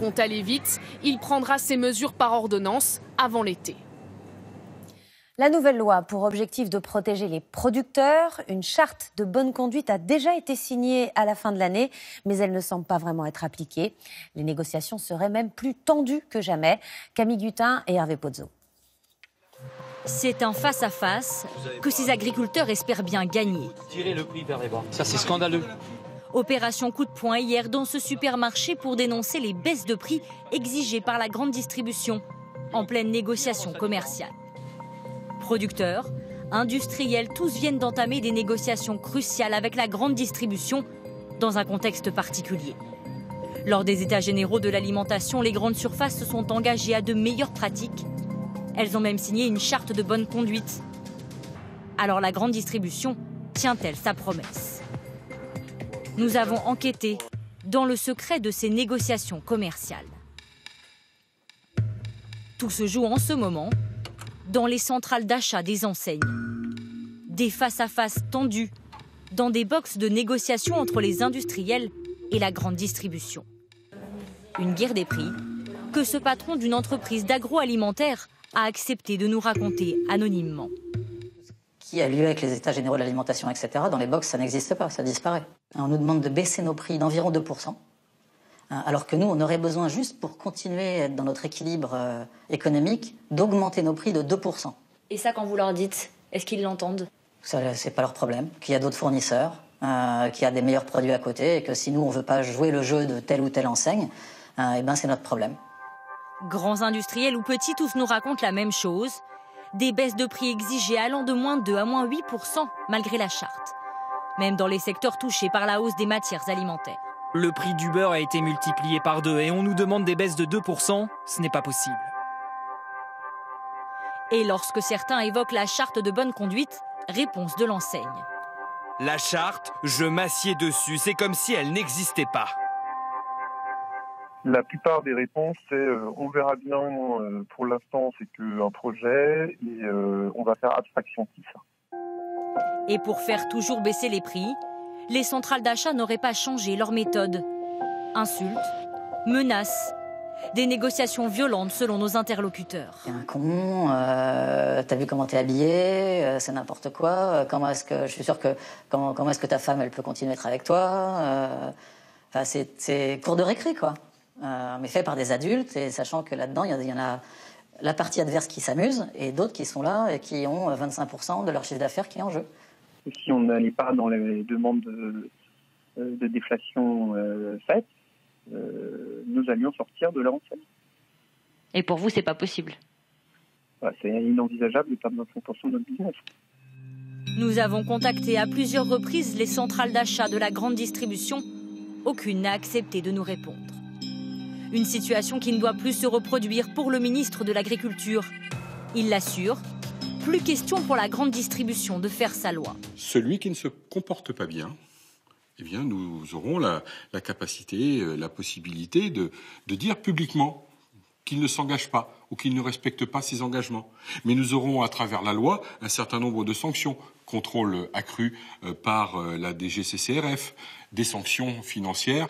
compte aller vite, il prendra ses mesures par ordonnance avant l'été. La nouvelle loi pour objectif de protéger les producteurs, une charte de bonne conduite a déjà été signée à la fin de l'année, mais elle ne semble pas vraiment être appliquée. Les négociations seraient même plus tendues que jamais. Camille Gutin et Hervé Pozzo. C'est un face-à-face que ces agriculteurs espèrent bien gagner. Tirer le prix vers les bas, ça c'est scandaleux. Opération coup de poing hier dans ce supermarché pour dénoncer les baisses de prix exigées par la grande distribution en pleine négociation commerciale. Producteurs, industriels, tous viennent d'entamer des négociations cruciales avec la grande distribution dans un contexte particulier. Lors des États généraux de l'alimentation, les grandes surfaces se sont engagées à de meilleures pratiques. Elles ont même signé une charte de bonne conduite. Alors la grande distribution tient-elle sa promesse? Nous avons enquêté dans le secret de ces négociations commerciales. Tout se joue en ce moment dans les centrales d'achat des enseignes. Des face-à-face tendus dans des boxes de négociation entre les industriels et la grande distribution. Une guerre des prix que ce patron d'une entreprise d'agroalimentaire a accepté de nous raconter anonymement. Qui a lieu avec les états généraux de l'alimentation, etc. Dans les box, ça n'existe pas, ça disparaît. On nous demande de baisser nos prix d'environ 2%, alors que nous, on aurait besoin, juste pour continuer à être dans notre équilibre économique, d'augmenter nos prix de 2%. Et ça, quand vous leur dites, est-ce qu'ils l'entendent? Ça, c'est pas leur problème, qu'il y a d'autres fournisseurs, qu'il y a des meilleurs produits à côté, et que si nous, on veut pas jouer le jeu de telle ou telle enseigne, eh ben, c'est notre problème. Grands industriels ou petits, tous nous racontent la même chose. Des baisses de prix exigées allant de moins 2 à moins 8% malgré la charte. Même dans les secteurs touchés par la hausse des matières alimentaires. Le prix du beurre a été multiplié par 2 et on nous demande des baisses de 2%, ce n'est pas possible. Et lorsque certains évoquent la charte de bonne conduite, réponse de l'enseigne. La charte, je m'assieds dessus, c'est comme si elle n'existait pas. La plupart des réponses, c'est on verra bien, pour l'instant c'est qu'un projet et on va faire abstraction de tout ça. Et pour faire toujours baisser les prix, les centrales d'achat n'auraient pas changé leur méthode. Insultes, menaces, des négociations violentes selon nos interlocuteurs. T'es un con, t'as vu comment t'es habillé, c'est n'importe quoi, comment est-ce que, je suis sûr que, comment est-ce que ta femme elle peut continuer à être avec toi, enfin, c'est cours de récré quoi. Mais fait par des adultes, et sachant que là-dedans, il y en a la partie adverse qui s'amuse, et d'autres qui sont là et qui ont 25% de leur chiffre d'affaires qui est en jeu. Si on n'allait pas dans les demandes de déflation faites, nous allions sortir de leur enseigne. Et pour vous, c'est pas possible? C'est inenvisageable de perdre 25% de notre business. Nous avons contacté à plusieurs reprises les centrales d'achat de la grande distribution. Aucune n'a accepté de nous répondre. Une situation qui ne doit plus se reproduire pour le ministre de l'Agriculture. Il l'assure, plus question pour la grande distribution de faire sa loi. Celui qui ne se comporte pas bien, eh bien, nous aurons la capacité, la possibilité de dire publiquement qu'il ne s'engage pas ou qu'il ne respecte pas ses engagements. Mais nous aurons, à travers la loi, un certain nombre de sanctions. Contrôle accru par la DGCCRF, des sanctions financières.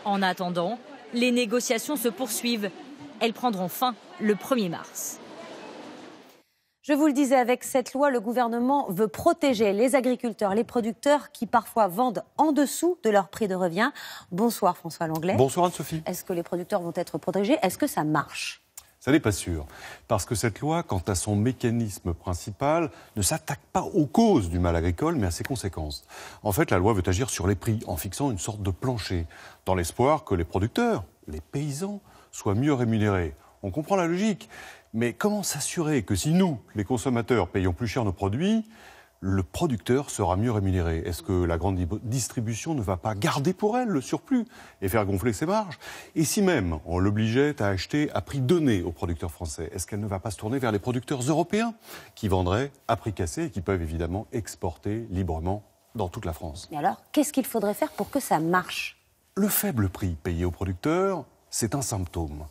En attendant, les négociations se poursuivent. Elles prendront fin le 1er mars. Je vous le disais, avec cette loi, le gouvernement veut protéger les agriculteurs, les producteurs qui parfois vendent en dessous de leur prix de revient. Bonsoir François Langlais. Bonsoir Anne-Sophie. Est-ce que les producteurs vont être protégés? Est-ce que ça marche? Ça n'est pas sûr. Parce que cette loi, quant à son mécanisme principal, ne s'attaque pas aux causes du mal agricole, mais à ses conséquences. En fait, la loi veut agir sur les prix, en fixant une sorte de plancher, dans l'espoir que les producteurs, les paysans, soient mieux rémunérés. On comprend la logique. Mais comment s'assurer que si nous, les consommateurs, payons plus cher nos produits, le producteur sera mieux rémunéré? Est-ce que la grande distribution ne va pas garder pour elle le surplus et faire gonfler ses marges? Et si même on l'obligeait à acheter à prix donné aux producteurs français, est-ce qu'elle ne va pas se tourner vers les producteurs européens qui vendraient à prix cassé et qui peuvent évidemment exporter librement dans toute la France? Et alors, qu'est-ce qu'il faudrait faire pour que ça marche? Le faible prix payé aux producteurs, c'est un symptôme.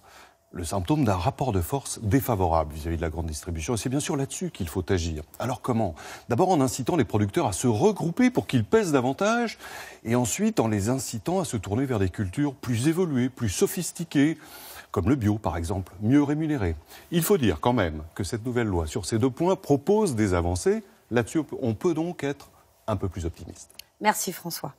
le symptôme d'un rapport de force défavorable vis-à-vis de la grande distribution. Et c'est bien sûr là-dessus qu'il faut agir. Alors comment? D'abord en incitant les producteurs à se regrouper pour qu'ils pèsent davantage, et ensuite en les incitant à se tourner vers des cultures plus évoluées, plus sophistiquées, comme le bio par exemple, mieux rémunérées. Il faut dire quand même que cette nouvelle loi sur ces 2 points propose des avancées. Là-dessus, on peut donc être un peu plus optimiste. Merci François.